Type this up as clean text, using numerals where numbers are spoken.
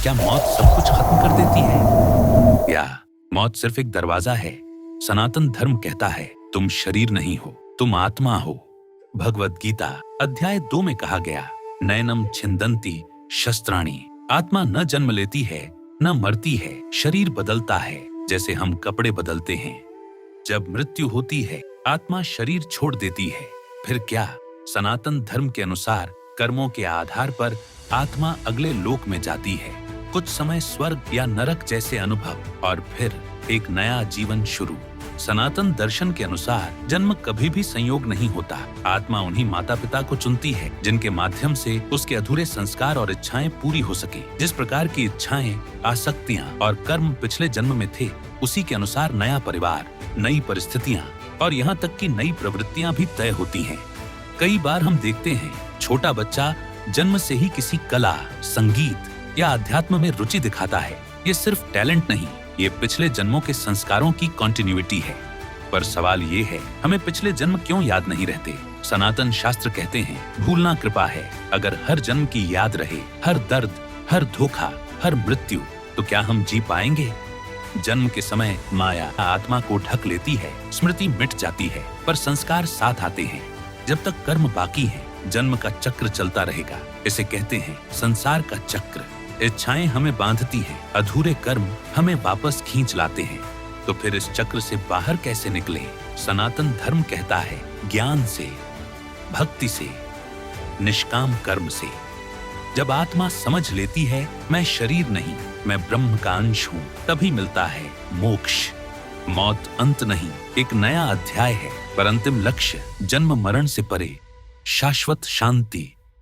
क्या मौत सब कुछ खत्म कर देती है या मौत सिर्फ एक दरवाजा है? सनातन धर्म कहता है तुम शरीर नहीं हो, तुम आत्मा हो। भगवत गीता अध्याय 2 में कहा गया, नयनम छिंदंती शस्त्राणी। आत्मा न जन्म लेती है न मरती है, शरीर बदलता है जैसे हम कपड़े बदलते हैं। जब मृत्यु होती है आत्मा शरीर छोड़ देती है। फिर क्या? सनातन धर्म के अनुसार कर्मों के आधार पर आत्मा अगले लोक में जाती है। कुछ समय स्वर्ग या नरक जैसे अनुभव और फिर एक नया जीवन शुरू। सनातन दर्शन के अनुसार जन्म कभी भी संयोग नहीं होता। आत्मा उन्हीं माता पिता को चुनती है जिनके माध्यम से उसके अधूरे संस्कार और इच्छाएं पूरी हो सके। जिस प्रकार की इच्छाएं, आसक्तियां और कर्म पिछले जन्म में थे, उसी के अनुसार नया परिवार, नई परिस्थितियां और यहाँ तक कि नई प्रवृत्तियां भी तय होती हैं। कई बार हम देखते हैं छोटा बच्चा जन्म से ही किसी कला, संगीत या अध्यात्म में रुचि दिखाता है। ये सिर्फ टैलेंट नहीं, ये पिछले जन्मों के संस्कारों की कॉन्टिन्यूटी है। पर सवाल ये है, हमें पिछले जन्म क्यों याद नहीं रहते? सनातन शास्त्र कहते हैं भूलना कृपा है। अगर हर जन्म की याद रहे, हर दर्द, हर धोखा, हर मृत्यु, तो क्या हम जी पाएंगे? जन्म के समय माया आत्मा को ढक लेती है, स्मृति मिट जाती है, पर संस्कार साथ आते हैं। जब तक कर्म बाकी है, जन्म का चक्र चलता रहेगा। इसे कहते हैं संसार का चक्र। इच्छाएं हमें बांधती हैं, अधूरे कर्म हमें वापस खींच लाते हैं। तो फिर इस चक्र से बाहर कैसे निकले? सनातन धर्म कहता है ज्ञान से, भक्ति से, निष्काम कर्म से। जब आत्मा समझ लेती है मैं शरीर नहीं, मैं ब्रह्म का अंश हूँ, तभी मिलता है मोक्ष। मौत अंत नहीं, एक नया अध्याय है, पर अंतिम लक्ष्य जन्म मरण से परे शाश्वत शांति।